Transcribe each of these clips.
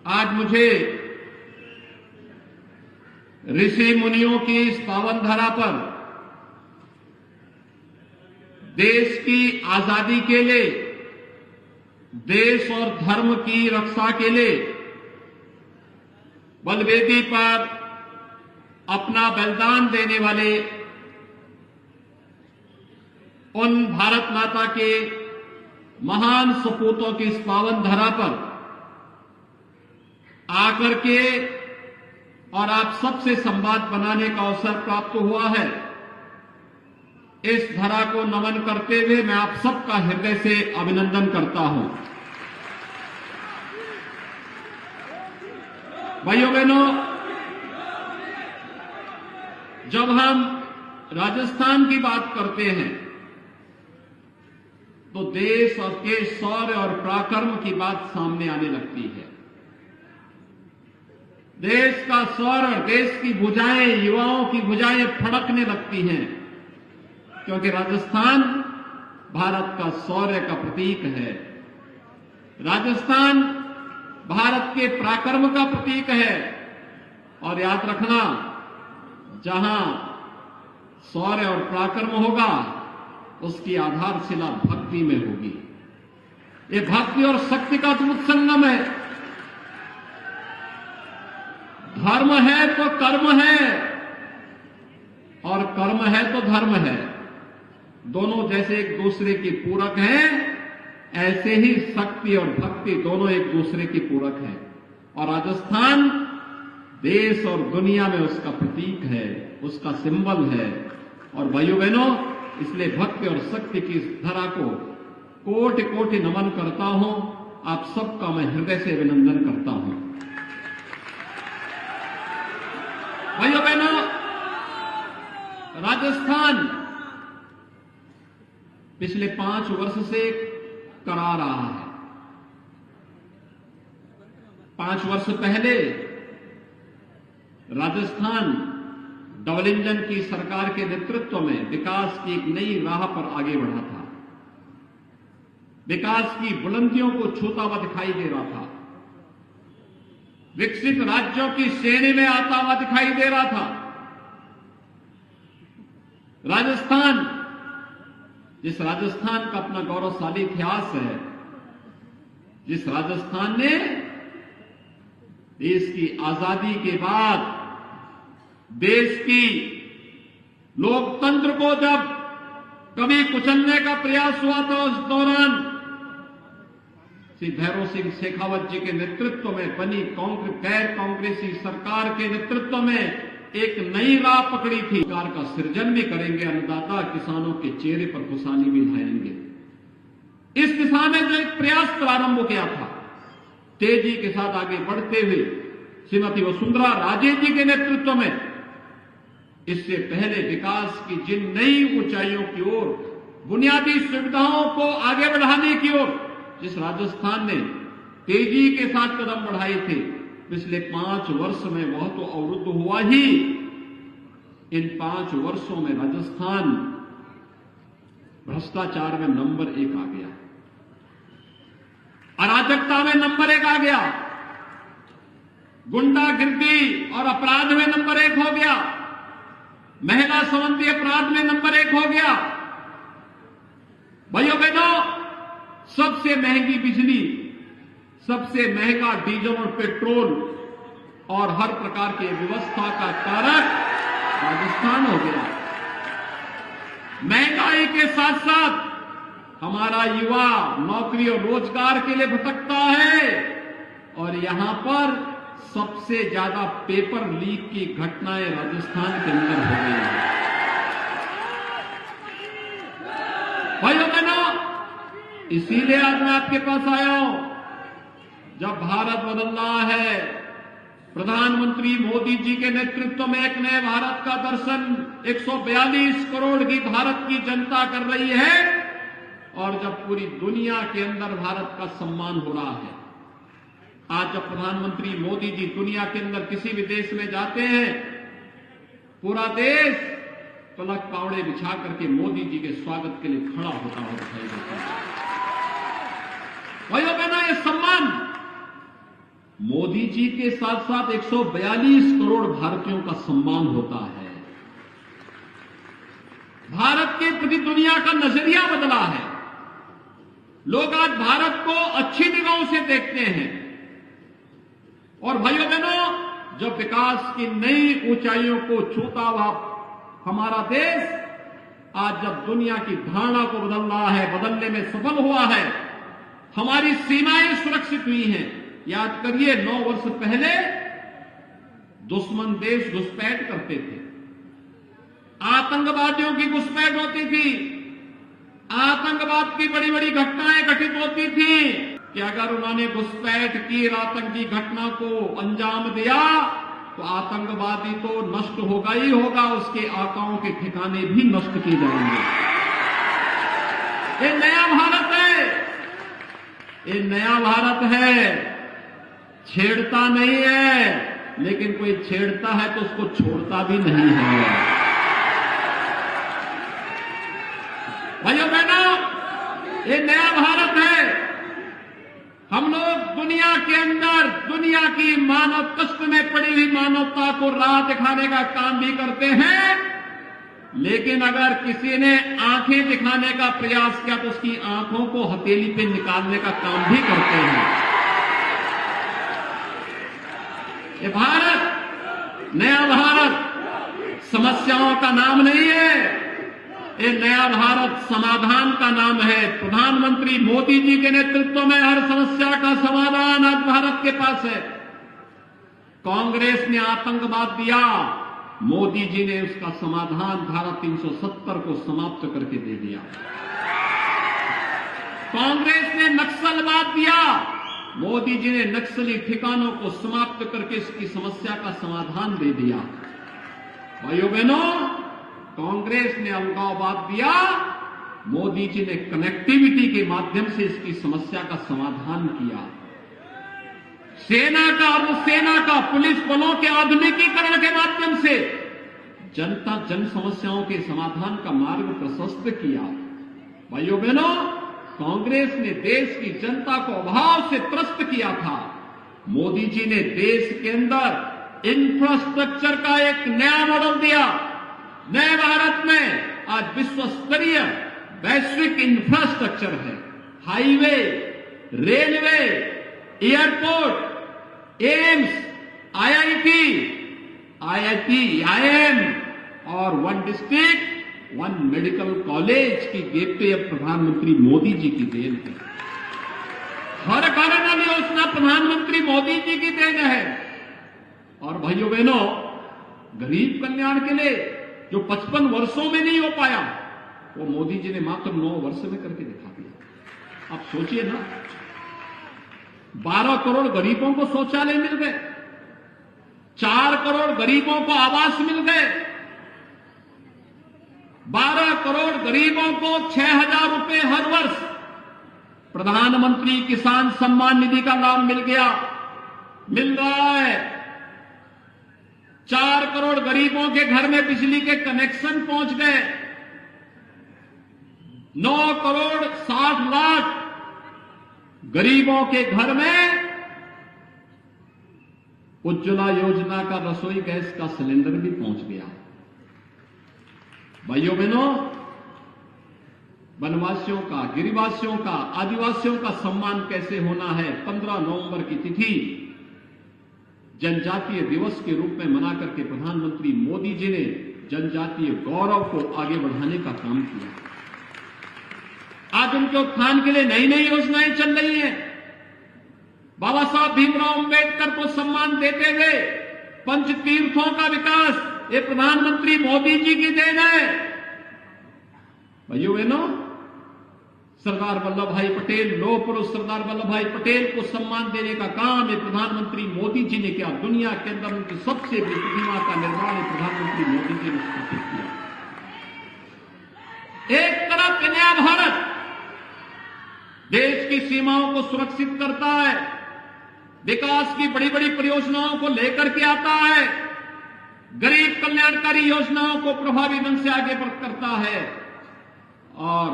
आज मुझे ऋषि मुनियों की इस पावन धरा पर देश की आजादी के लिए, देश और धर्म की रक्षा के लिए बलवेदी पर अपना बलिदान देने वाले उन भारत माता के महान सपूतों की इस पावन धरा पर आकर के और आप सबसे संवाद बनाने का अवसर प्राप्त हुआ है। इस धरा को नमन करते हुए मैं आप सबका हृदय से अभिनंदन करता हूं। भाइयों बहनों, जब हम राजस्थान की बात करते हैं तो देश और के शौर्य और पराक्रम की बात सामने आने लगती है। देश का शौर्य, देश की भुजाएं, युवाओं की भुजाएं फड़कने लगती हैं, क्योंकि राजस्थान भारत का शौर्य का प्रतीक है। राजस्थान भारत के पराक्रम का प्रतीक है। और याद रखना, जहां शौर्य और पराक्रम होगा उसकी आधारशिला भक्ति में होगी। ये भक्ति और शक्ति का अद्भुत संगम है। धर्म है तो कर्म है और कर्म है तो धर्म है। दोनों जैसे एक दूसरे की पूरक हैं, ऐसे ही शक्ति और भक्ति दोनों एक दूसरे की पूरक हैं। और राजस्थान देश और दुनिया में उसका प्रतीक है, उसका सिंबल है। और भाइयों बहनों, इसलिए भक्ति और शक्ति की इस धरा को कोटि कोटि नमन करता हूं। आप सबका मैं हृदय से अभिनंदन करता हूं। भाइयों बहनों, राजस्थान पिछले 5 वर्ष से करा रहा है। 5 वर्ष पहले राजस्थान डबल इंजन की सरकार के नेतृत्व में विकास की एक नई राह पर आगे बढ़ा था। विकास की बुलंदियों को छूता हुआ दिखाई दे रहा था। विकसित राज्यों की श्रेणी में आता हुआ दिखाई दे रहा था। राजस्थान, जिस राजस्थान का अपना गौरवशाली इतिहास है, जिस राजस्थान ने देश की आजादी के बाद देश की लोकतंत्र को जब कभी कुचलने का प्रयास हुआ था, उस दौरान श्री भैरव सिंह शेखावत जी के नेतृत्व में बनी गैर कांग्रेसी सरकार के नेतृत्व में एक नई राह पकड़ी थी। सरकार का सृजन भी करेंगे, अन्नदाता किसानों के चेहरे पर खुशहाली भी लाएंगे। इस दिशा में जो एक प्रयास प्रारंभ किया था, तेजी के साथ आगे बढ़ते हुए श्रीमती वसुंधरा राजे जी के नेतृत्व में, इससे पहले विकास की जिन नई ऊंचाइयों की ओर, बुनियादी सुविधाओं को आगे बढ़ाने की ओर जिस राजस्थान ने तेजी के साथ कदम बढ़ाए थे, पिछले 5 वर्ष में वह तो अवरुद्ध हुआ ही। इन 5 वर्षों में राजस्थान भ्रष्टाचार में नंबर 1 आ गया, अराजकता में नंबर 1 आ गया, गुंडागिर्दी और अपराध में नंबर 1 हो गया, महिला संबंधी अपराध में नंबर 1 हो गया। भाइयों बहनों, सबसे महंगी बिजली, सबसे महंगा डीजल और पेट्रोल और हर प्रकार की व्यवस्था का कारक राजस्थान हो गया। महंगाई के साथ साथ हमारा युवा नौकरी और रोजगार के लिए भटकता है और यहां पर सबसे ज्यादा पेपर लीक की घटनाएं राजस्थान के अंदर हो गई हैं। भाइयों बहनों, इसीलिए आज मैं आपके पास आया हूं। जब भारत बदल रहा है, प्रधानमंत्री मोदी जी के नेतृत्व में एक नए भारत का दर्शन 142 करोड़ की भारत की जनता कर रही है, और जब पूरी दुनिया के अंदर भारत का सम्मान हो रहा है। आज जब प्रधानमंत्री मोदी जी दुनिया के अंदर किसी भी देश में जाते हैं, पूरा देश पलक पावड़े बिछा करके मोदी जी के स्वागत के लिए खड़ा होता हुआ दिखाई देता है। भाइयों बहनों, ये सम्मान मोदी जी के साथ साथ 142 करोड़ भारतीयों का सम्मान होता है। भारत के प्रति दुनिया का नजरिया बदला है। लोग आज भारत को अच्छी निगाहों से देखते हैं। और भाइयों बहनों, जब विकास की नई ऊंचाइयों को छूता हुआ हमारा देश आज जब दुनिया की धारणा को बदल रहा है, बदलने में सफल हुआ है, हमारी सीमाएं सुरक्षित हुई हैं। याद करिए, 9 वर्ष पहले दुश्मन देश घुसपैठ करते थे, आतंकवादियों की घुसपैठ होती थी, आतंकवाद की बड़ी बड़ी घटनाएं घटित होती थी कि अगर उन्होंने घुसपैठ की, आतंकी घटना को अंजाम दिया तो आतंकवादी तो नष्ट होगा ही होगा, उसके आकाओं के ठिकाने भी नष्ट किए जाएंगे। ये नया भारत है, ये नया भारत है। छेड़ता नहीं है, लेकिन कोई छेड़ता है तो उसको छोड़ता भी नहीं है। भाइयों बहनों, ये नया भारत है। हम लोग दुनिया के अंदर दुनिया की मानव कष्ट में पड़ी हुई मानवता को राह दिखाने का काम भी करते हैं, लेकिन अगर किसी ने आंखें दिखाने का प्रयास किया तो उसकी आंखों को हथेली पे निकालने का काम भी करते हैं। ये भारत, नया भारत समस्याओं का नाम नहीं है, ये नया भारत समाधान का नाम है। प्रधानमंत्री मोदी जी के नेतृत्व में हर समस्या का समाधान आज भारत के पास है। कांग्रेस ने आतंकवाद दिया, मोदी जी ने उसका समाधान धारा 370 को समाप्त करके दे दिया। कांग्रेस ने नक्सलवाद दिया, मोदी जी ने नक्सली ठिकानों को समाप्त करके इसकी समस्या का समाधान दे दिया। भाइयों बहनों, कांग्रेस ने अलगाववाद दिया, मोदी जी ने कनेक्टिविटी के माध्यम से इसकी समस्या का समाधान किया। सेना का, अर्धसेना का, पुलिस बलों के आधुनिकीकरण के माध्यम से जनता जन समस्याओं के समाधान का मार्ग प्रशस्त किया। भाइयों बहनों, कांग्रेस ने देश की जनता को अभाव से त्रस्त किया था। मोदी जी ने देश के अंदर इंफ्रास्ट्रक्चर का एक नया मॉडल दिया। नए भारत में आज विश्व स्तरीय वैश्विक इंफ्रास्ट्रक्चर है। Highway, railway, airport, AIIMS, IIT, IIM और 1 डिस्ट्रिक्ट 1 मेडिकल कॉलेज की गेटवे अब प्रधानमंत्री मोदी जी की देन है। हर घर नल योजना प्रधानमंत्री मोदी जी की देन है। और भाइयों बहनों, गरीब कल्याण के लिए जो 55 वर्षों में नहीं हो पाया, वो मोदी जी ने मात्र 9 वर्ष में करके दिखा दिया। आप सोचिए ना, 12 करोड़ गरीबों को शौचालय मिल गए, 4 करोड़ गरीबों को आवास मिल गए, 12 करोड़ गरीबों को 6,000 रुपए हर वर्ष प्रधानमंत्री किसान सम्मान निधि का लाभ मिल रहा है। 4 करोड़ गरीबों के घर में बिजली के कनेक्शन पहुंच गए। 9 करोड़ 60 लाख गरीबों के घर में उज्ज्वला योजना का रसोई गैस का सिलेंडर भी पहुंच गया। भाइयों बहनों, वनवासियों का, गिरिवासियों का, आदिवासियों का सम्मान कैसे होना है, 15 नवंबर की तिथि जनजातीय दिवस के रूप में मना करके प्रधानमंत्री मोदी जी ने जनजातीय गौरव को आगे बढ़ाने का काम किया। आज उनके उत्थान के लिए नई नई योजनाएं चल रही हैं। बाबा साहब भीमराव अंबेडकर को सम्मान देते हुए पंच तीर्थों का विकास ये प्रधानमंत्री मोदी जी की देन है। भाइयों बहनों, सरदार वल्लभ भाई पटेल, लौह पुरुष सरदार वल्लभ भाई पटेल को सम्मान देने का काम ये प्रधानमंत्री मोदी जी ने किया। दुनिया के अंदर उनकी सबसे बड़ी प्रतिमा का निर्माण प्रधानमंत्री मोदी जी ने स्थापित किया। एक तरफ नया भारत देश की सीमाओं को सुरक्षित करता है, विकास की बड़ी बड़ी परियोजनाओं को लेकर के आता है, गरीब कल्याणकारी योजनाओं को प्रभावी ढंग से आगे करता है, और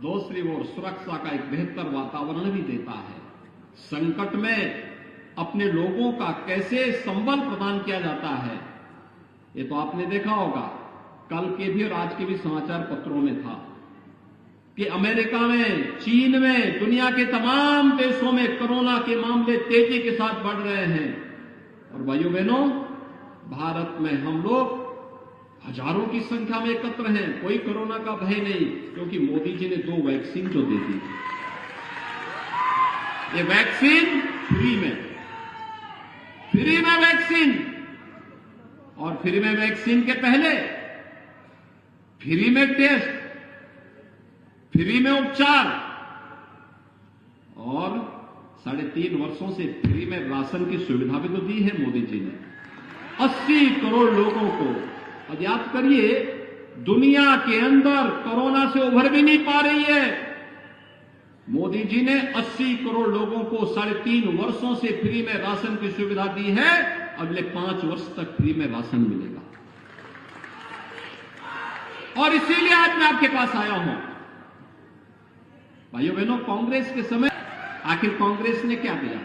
दूसरी ओर सुरक्षा का एक बेहतर वातावरण भी देता है। संकट में अपने लोगों का कैसे संबल प्रदान किया जाता है, ये तो आपने देखा होगा। कल के भी और आज के भी समाचार पत्रों में था कि अमेरिका में, चीन में, दुनिया के तमाम देशों में कोरोना के मामले तेजी के साथ बढ़ रहे हैं। और भाइयों बहनों, भारत में हम लोग हजारों की संख्या में एकत्र हैं। कोई कोरोना का भय नहीं, क्योंकि मोदी जी ने 2 वैक्सीन जो दे दी, ये वैक्सीन फ्री में वैक्सीन, और फ्री में वैक्सीन के पहले फ्री में टेस्ट, फ्री में उपचार, और 3.5 वर्षों से फ्री में राशन की सुविधा भी तो दी है मोदी जी ने 80 करोड़ लोगों को। और याद करिए, दुनिया के अंदर कोरोना से उभर भी नहीं पा रही है, मोदी जी ने 80 करोड़ लोगों को 3.5 वर्षों से फ्री में राशन की सुविधा दी है। अगले 5 वर्ष तक फ्री में राशन मिलेगा। और इसीलिए आज मैं आपके पास आया हूं। भाइयों बहनों, कांग्रेस के समय आखिर कांग्रेस ने क्या किया?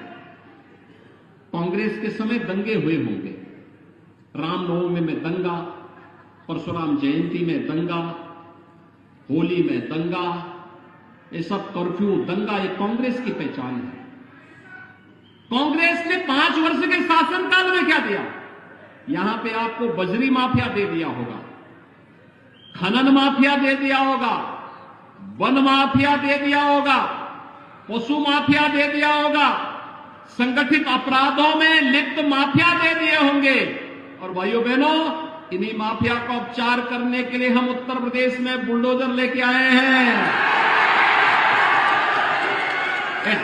कांग्रेस के समय दंगे हुए होंगे, रामनवमी में दंगा, परशुराम जयंती में दंगा, होली में दंगा, ये सब कर्फ्यू, दंगा, ये कांग्रेस की पहचान है। कांग्रेस ने 5 वर्ष के शासनकाल में क्या दिया? यहां पे आपको बजरी माफिया दे दिया होगा, खनन माफिया दे दिया होगा, वन माफिया दे दिया होगा, पशु माफिया दे दिया होगा, संगठित अपराधों में लिप्त माफिया दे दिए होंगे। और भाइयों बहनों, इन्हीं माफिया का उपचार करने के लिए हम उत्तर प्रदेश में बुलडोजर लेके आए हैं।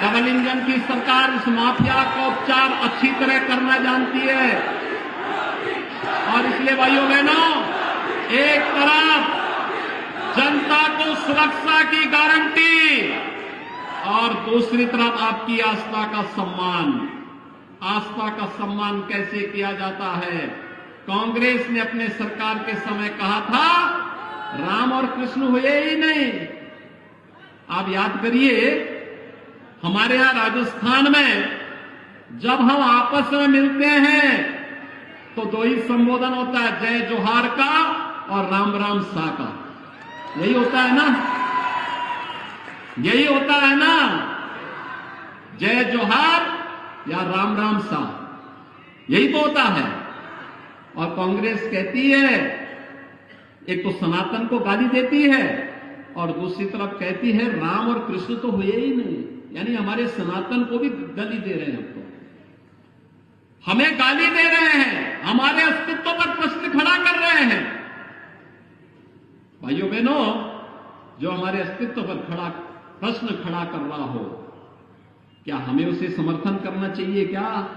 डबल इंजन की सरकार इस माफिया का उपचार अच्छी तरह करना जानती है। और इसलिए भाइयों बहनों, एक तरफ जनता को सुरक्षा की गारंटी और दूसरी तरफ आपकी आस्था का सम्मान। आस्था का सम्मान कैसे किया जाता है? कांग्रेस ने अपने सरकार के समय कहा था राम और कृष्ण हुए ही नहीं। आप याद करिए, हमारे यहां राजस्थान में जब हम आपस में मिलते हैं तो 2 ही संबोधन होता है, जय जोहार का और राम राम सा का। यही होता है ना, यही होता है ना, जय जोहार या राम राम सा, यही तो होता है। और कांग्रेस कहती है, एक तो सनातन को गाली देती है और दूसरी तरफ कहती है राम और कृष्ण तो हुए ही नहीं, यानी हमारे सनातन को भी गाली दे रहे हैं। अब तो हमें गाली दे रहे हैं, हमारे अस्तित्व पर प्रश्न खड़ा कर रहे हैं। भाइयों बहनों, जो हमारे अस्तित्व पर प्रश्न खड़ा कर रहा हो, क्या हमें उसे समर्थन करना चाहिए? क्या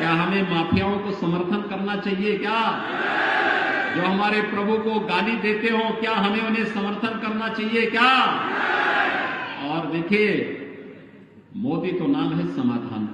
हमें माफियाओं को समर्थन करना चाहिए? जो हमारे प्रभु को गाली देते हो, क्या हमें उन्हें समर्थन करना चाहिए? और देखिए, मोदी तो नाम है समाधान का।